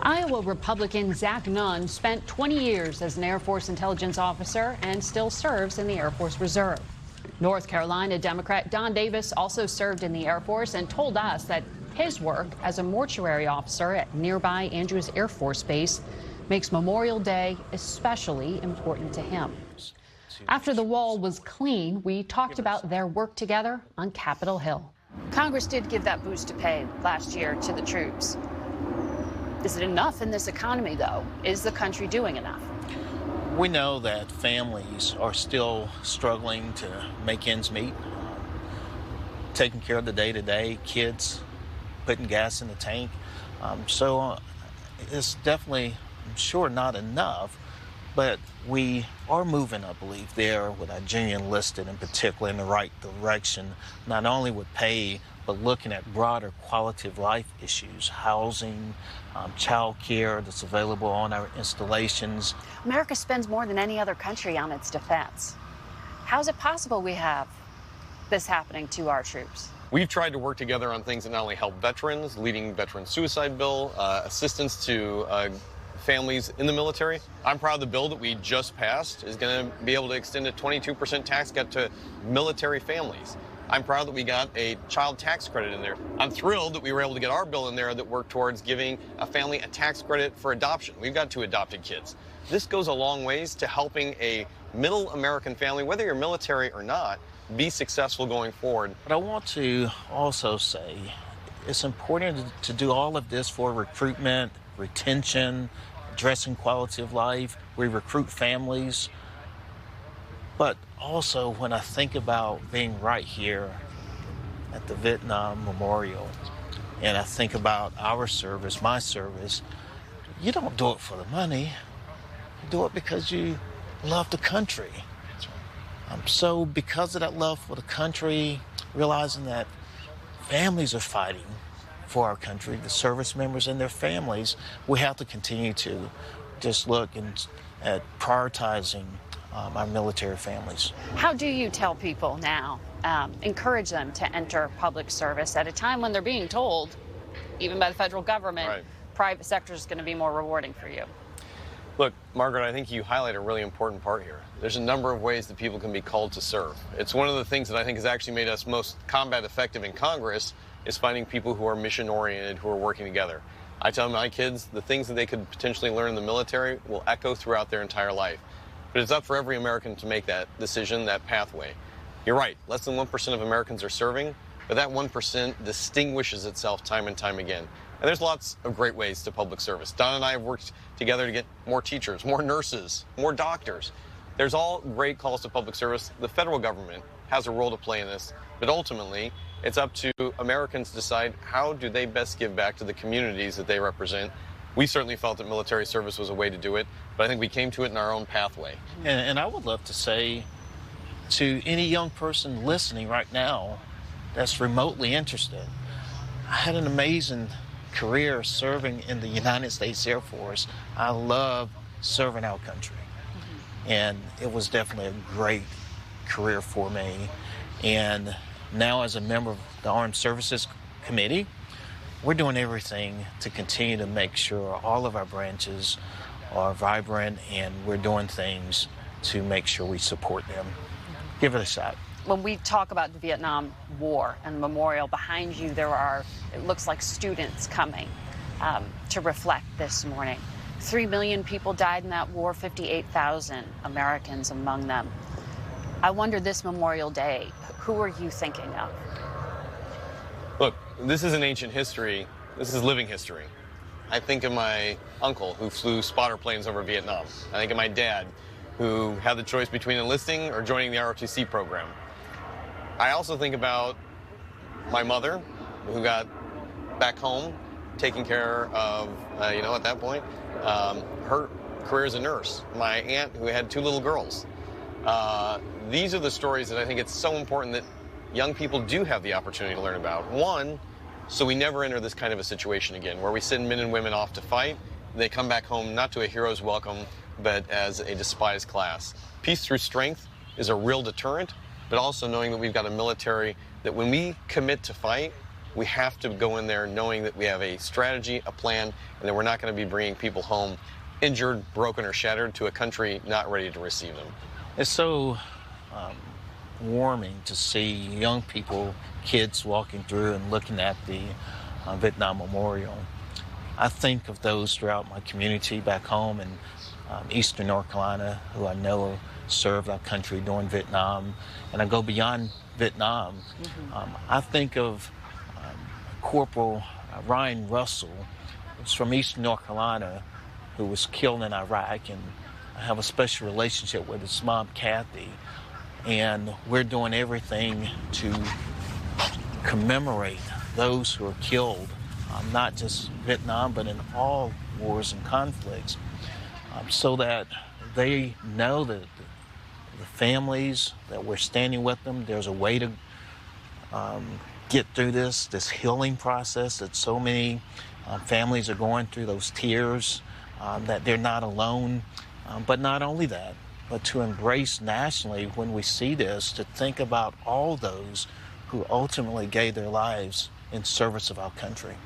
Iowa Republican Zach Nunn spent 20 years as an Air Force intelligence officer and still serves in the Air Force Reserve. North Carolina Democrat Don Davis also served in the Air Force and told us that his work as a mortuary officer at nearby Andrews Air Force Base makes Memorial Day especially important to him. After the wall was clean, we talked about their work together on Capitol Hill. Congress did give that boost to pay last year to the troops. Is it enough in this economy, though? Is the country doing enough? We know that families are still struggling to make ends meet, taking care of the day-to-day, kids, putting gas in the tank. So it's definitely, I'm sure, not enough, but we are moving, I believe, there with our junior enlisted in particular in the right direction, not only with pay, but looking at broader quality of life issues, housing, child care that's available on our installations. America spends more than any other country on its defense. How is it possible we have this happening to our troops? We've tried to work together on things that not only help veterans, leading veteran suicide bill, assistance to families in the military. I'm proud the bill that we just passed is going to be able to extend a 22% tax cut to military families. I'm proud that we got a child tax credit in there. I'm thrilled that we were able to get our bill in there that worked towards giving a family a tax credit for adoption. We've got 2 adopted kids. This goes a long ways to helping a middle American family, whether you're military or not, be successful going forward. But I want to also say it's important to do all of this for recruitment, retention, addressing quality of life. We recruit families. But also when I think about being right here at the Vietnam Memorial, and I think about our service, my service, you don't do it for the money. You do it because you love the country. So because of that love for the country, realizing that families are fighting for our country, the service members and their families, we have to continue to just look at prioritizing our military families. How do you tell people now, encourage them to enter public service at a time when they're being told, even by the federal government, right, private sector is going to be more rewarding for you? Look, Margaret, I think you highlight a really important part here. There's a number of ways that people can be called to serve. It's one of the things that I think has actually made us most combat effective in Congress is finding people who are mission-oriented, who are working together. I tell my kids the things that they could potentially learn in the military will echo throughout their entire life. But it's up for every American to make that decision, that pathway. You're right, less than 1% of Americans are serving, but that 1% distinguishes itself time and time again. And there's lots of great ways to public service. Don and I have worked together to get more teachers, more nurses, more doctors. There's all great calls to public service. The federal government has a role to play in this, but ultimately, it's up to Americans to decide how do they best give back to the communities that they represent. We certainly felt that military service was a way to do it, but I think we came to it in our own pathway. And I would love to say to any young person listening right now that's remotely interested, I had an amazing career serving in the United States Air Force. I love serving our country. And it was definitely a great career for me. And now as a member of the Armed Services Committee, we're doing everything to continue to make sure all of our branches are vibrant, and we're doing things to make sure we support them. Give it a shot. When we talk about the Vietnam War and the memorial behind you, there are, it looks like, students coming to reflect this morning. 3 million people died in that war, 58,000 Americans among them. I wonder this Memorial Day, who are you thinking of? Look, this is an ancient history. This is living history. I think of my uncle who flew spotter planes over Vietnam. I think of my dad who had the choice between enlisting or joining the ROTC program. I also think about my mother who got back home taking care of, at that point, her career as a nurse. My aunt who had 2 little girls. These are the stories that I think it's so important that young people do have the opportunity to learn about. One, so we never enter this kind of a situation again, where we send men and women off to fight, and they come back home not to a hero's welcome, but as a despised class. Peace through strength is a real deterrent, but also knowing that we've got a military that when we commit to fight, We have to go in there knowing that we have a strategy, a plan, and that we're not going to be bringing people home injured, broken, or shattered to a country not ready to receive them. It's so warming to see young people, kids walking through and looking at the Vietnam Memorial. I think of those throughout my community back home in eastern North Carolina who I know served our country during Vietnam, and I go beyond Vietnam. I think of Corporal Ryan Russell, who's from eastern North Carolina, who was killed in Iraq, and I have a special relationship with his mom, Kathy, and we're doing everything to commemorate those who are killed, not just Vietnam, but in all wars and conflicts, so that they know that the families, that we're standing with them. There's a way to get through this healing process that so many families are going through, those tears, that they're not alone. But not only that, but to embrace nationally when we see this, to think about all those who ultimately gave their lives in service of our country.